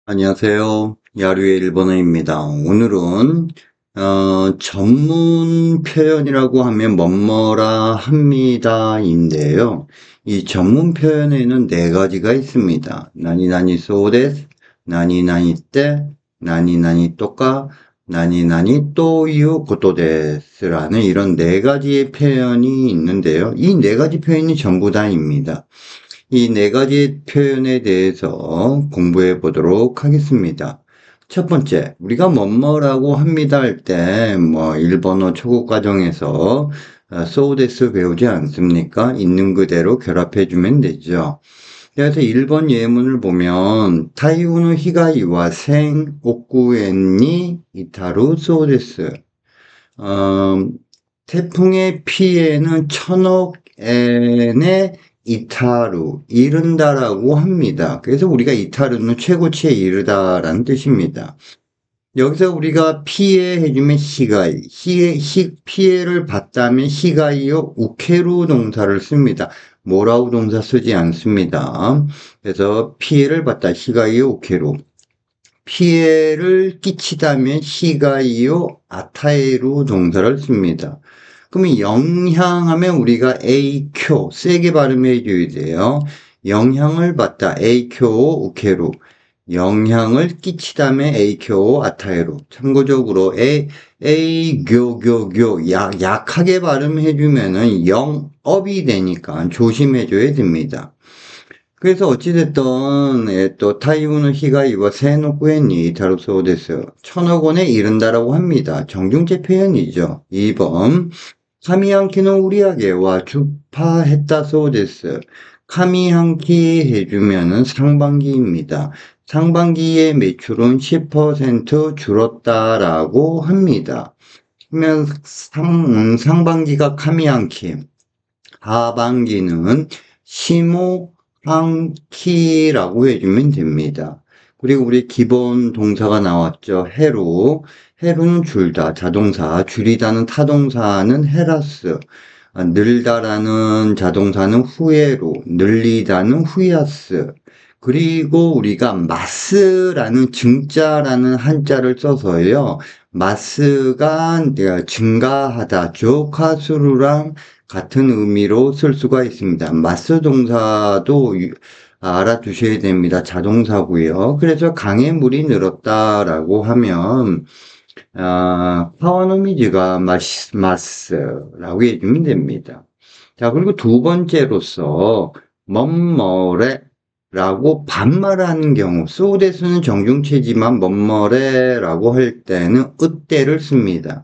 안녕하세요. 야류의 일본어입니다. 오늘은 전문 표현이라고 하면 뭐뭐라 합니다인데요. 이 전문 표현에는 네 가지가 있습니다. 나니나니 소데스, 나니나니 때, 나니나니 또까, 나니나니 또유 고토데스라는 이런 네 가지의 표현이 있는데요. 이 네 가지 표현이 전부 다입니다. 이 네 가지 표현에 대해서 공부해 보도록 하겠습니다. 첫 번째, 우리가 뭐뭐라고 합니다 할 때, 일본어 초급 과정에서 소우데스 배우지 않습니까? 있는 그대로 결합해 주면 되죠. 그래서 1번 예문을 보면, 타이우노 히가이와 생 오쿠엔니 이타루 소우데스. 어, 태풍의 피해는 1000억 엔의 이타루, 이른다라고 합니다. 그래서 우리가 이타루는 최고치에 이르다라는 뜻입니다. 여기서 우리가 피해 해주면 히가이, 피해를 봤다면 히가이요, 우케루 동사를 씁니다. 뭐라고 동사 쓰지 않습니다. 그래서 피해를 봤다, 히가이요, 우케루. 피해를 끼치다면 히가이요, 아타에루 동사를 씁니다. 그러면 영향하면 우리가 에이쿄 세게 발음해 줘야 돼요. 영향을 받다 에이쿄 우케루, 영향을 끼치다면 에이쿄 아타에루. 참고적으로 에이교교교 약하게 발음해 주면은 영업이 되니까 조심해 줘야 됩니다. 그래서 어찌됐든 또 타이우노 히가이와 세노쿠엔이 다루소데스 1000억 원에 이른다라고 합니다. 정중체 표현이죠. 2번 카미한키노 우리아게와 주파했다 소데스. 카미한키 해주면은 상반기입니다. 상반기의 매출은 10% 줄었다라고 합니다. 그러면 상반기가 카미한키, 하반기는 시모한키라고 해주면 됩니다. 그리고 우리 기본 동사가 나왔죠. 해루. 해루는 줄다, 자동사. 줄이다는 타동사는 헤라스. 늘다라는 자동사는 후에로, 늘리다는 후야스. 그리고 우리가 마스라는 증자라는 한자를 써서요. 마스가 증가하다, 조카수루랑 같은 의미로 쓸 수가 있습니다. 마스 동사도 알아두셔야 됩니다. 자동사고요. 그래서 강의 물이 늘었다라고 하면 파워노미즈가 마스라고 해주면 됩니다. 자, 그리고 두 번째로서 멋머레라고 반말하는 경우, 소데스는 정중체지만 멋머레라고 할 때는 으때를 씁니다.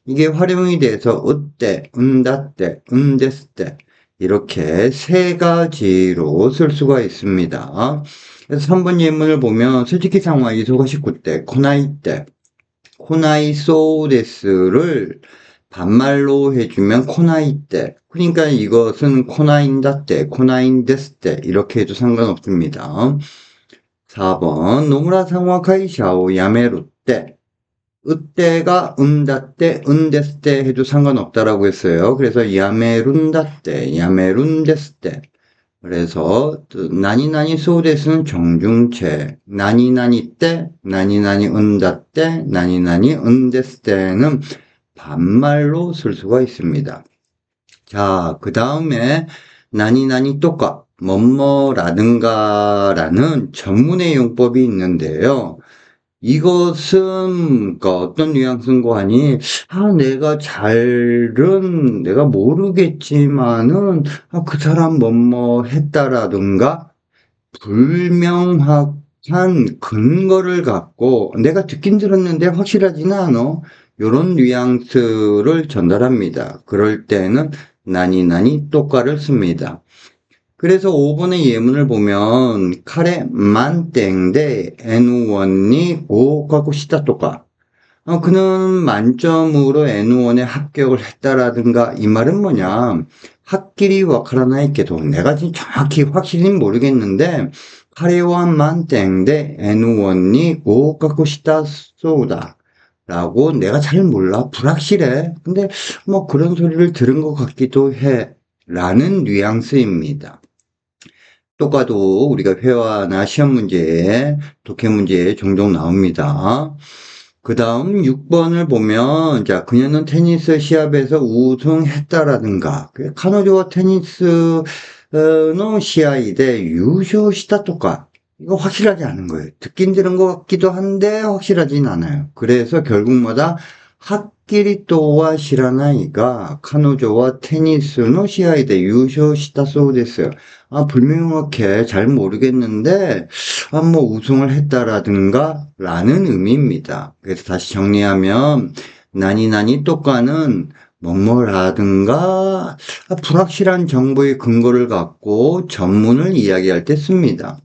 이게 활용이 돼서 으때, 은다때, 은데스때 이렇게 세 가지로 쓸 수가 있습니다. 그래서 3번 예문을 보면 솔직히 상황 이소가 19대, 코나이 때, 코나이 소데스를 반말로 해주면 코나이 때. 그러니까 이것은 코나인다 때, 코나인데스 때 이렇게 해도 상관없습니다. 4번 노무라 상화 카이샤오 야메루 때. 으때가 은다때, 은데스때 해도 상관없다라고 했어요. 그래서 야메룬다때, 야메룬데스때. 그래서 나니나니 소데스는 정중체, 나니나니 때, 나니나니 은다때, 나니나니 은데스때는 반말로 쓸 수가 있습니다. 자, 그 다음에 나니나니 또까, 뭐뭐라든가라는 전문의 용법이 있는데요. 이것은 어떤 뉘앙스인고 하니 내가 모르겠지만은 그 사람 뭐뭐 했다라든가 불명확한 근거를 갖고 내가 듣긴 들었는데 확실하지는 않아. 요런 뉘앙스를 전달합니다. 그럴 때는 나니나니 또까를 씁니다. 그래서 5번의 예문을 보면 카레 만땡대 N1이 고가고 시다또까 그는 만점으로 N1에 합격을 했다라든가 이 말은 뭐냐 학길이 와카라나이께도 내가 지금 정확히 확실히 모르겠는데 카레와 만땡대 N1이 고가고 시다소다 라고 내가 잘 몰라 불확실해 근데 그런 소리를 들은 것 같기도 해 라는 뉘앙스입니다. 또까도 우리가 회화나 시험 문제에, 독해 문제에 종종 나옵니다. 그 다음 6번을 보면, 자, 그녀는 테니스 시합에서 우승했다라든가, 카노조와 테니스, 의試合で 優勝したとか, 이거 확실하지 않은 거예요. 듣긴 들은 것 같기도 한데 확실하진 않아요. 그래서 결국마다 하끼리 또와 시라나이가 카노조와 테니스의 試合で 優勝したそうですよ. 불명확해. 잘 모르겠는데, 뭐 우승을 했다라든가 라는 의미입니다. 그래서 다시 정리하면 나니 또까는 뭐뭐라든가 불확실한 정보의 근거를 갖고 전문을 이야기할 때 씁니다.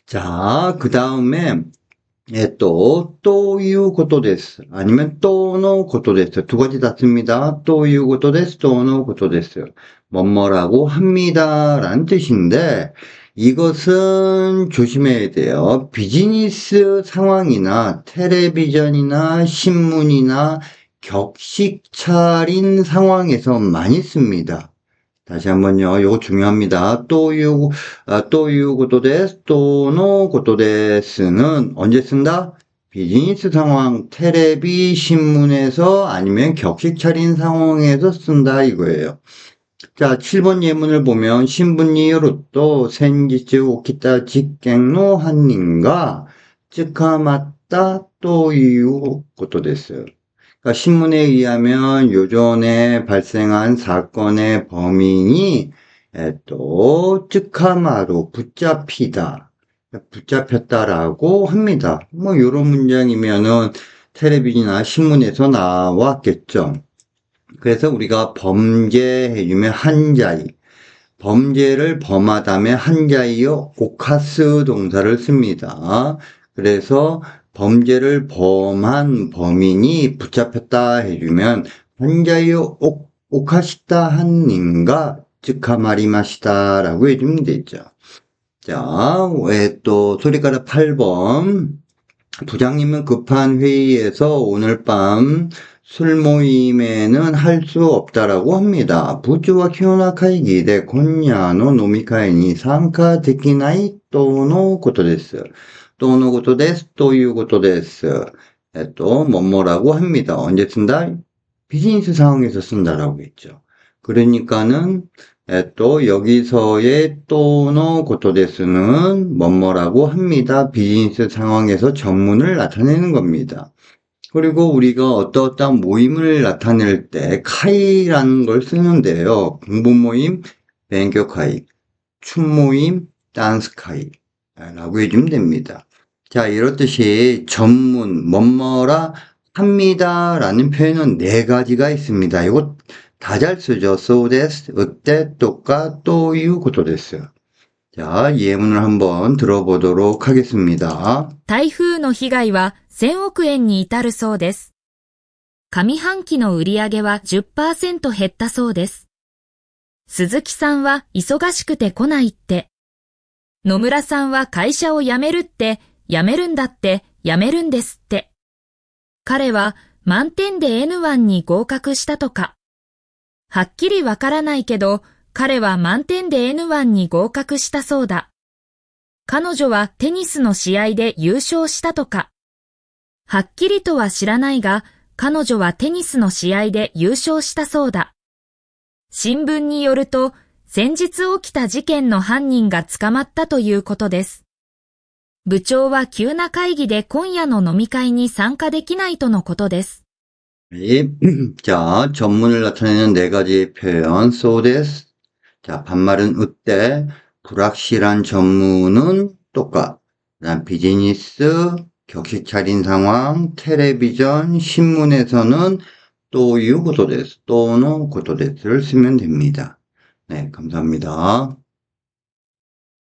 자, 그 다음에 또いうことです 아니면 또의 ことです 두 가지 다 씁니다. ということです 또의 ことです 뭐뭐라고 합니다 라는 뜻인데 이것은 조심해야 돼요. 비즈니스 상황이나 텔레비전이나 신문이나 격식 차린 상황에서 많이 씁니다. 다시 한번요. 이거 중요합니다. 또いうことです 또의 ことです는 언제 쓴다? 비즈니스 상황, 텔레비, 신문에서 아니면 격식 차린 상황에서 쓴다 이거예요. 자, 7번 예문을 보면 신분이 요로또 센지츠 오키타 직갱노 한인가 츠카마타 또いうことです. 그러니까 신문에 의하면 요전에 발생한 사건의 범인이 또 츠카마로 붙잡혔다라고 합니다. 뭐 이런 문장이면은 텔레비전이나 신문에서 나왔겠죠. 그래서 우리가 범죄해주면 한자이, 범죄를 범하다면 한자이요 오카스 동사를 씁니다. 그래서 범죄를 범한 범인이 붙잡혔다 해주면 한자이요 오카시타 한인가 츠카마리마시다 라고 해주면 되죠. 자, 왜 또 소리가락 8번 부장님은 급한 회의에서 오늘 밤 술 모임에는 할 수 없다라고 합니다. 부주와 키오나会議で今夜の飲み会に参加できないとのことです。とのことです。ということです。뭐뭐라고 합니다. 언제 쓴다? 비즈니스 상황에서 쓴다라고 했죠. 그러니까는 또 여기서의 또의 ことです 는 뭐뭐라고 합니다. 비즈니스 상황에서 전문을 나타내는 겁니다. 그리고 우리가 어떠한 모임을 나타낼 때 카이라는 걸 쓰는데요. 공부 모임, 뱅교 카이, 춤 모임, 댄스 카이 라고 해주면 됩니다. 자, 이렇듯이 전문, 뭐뭐라 합니다 라는 표현은 4가지가 있습니다. 이거 다 잘 쓰죠. soです, 으때, 또까, 또いうことです. 자, 예문을 한번 들어보도록 하겠습니다. 台風の被害は1000億円に至るそうです。上半期の売り上げは 10% 減ったそうです。鈴木さんは忙しくて来ないって。野村さんは会社を辞めるって、辞めるんだって、辞めるんですって。彼は満点で N1 に合格したとか。はっきりわからないけど、彼は満点で N1 に合格したそうだ。彼女はテニスの試合で優勝したとか。はっきりとは知らないが、彼女はテニスの試合で優勝したそうだ。新聞によると、先日起きた事件の犯人が捕まったということです。部長は急な会議で今夜の飲み会に参加できないとのことです。자, 전문을 나타내는 4가지 표현, soです. 자, 반말은 으때, 불확실한 전문은 똑같. 그다음 비즈니스, 격식 차린 상황, 텔레비전, 신문에서는 또いうことです. 또는 ことです를 쓰면 됩니다. 네, 감사합니다.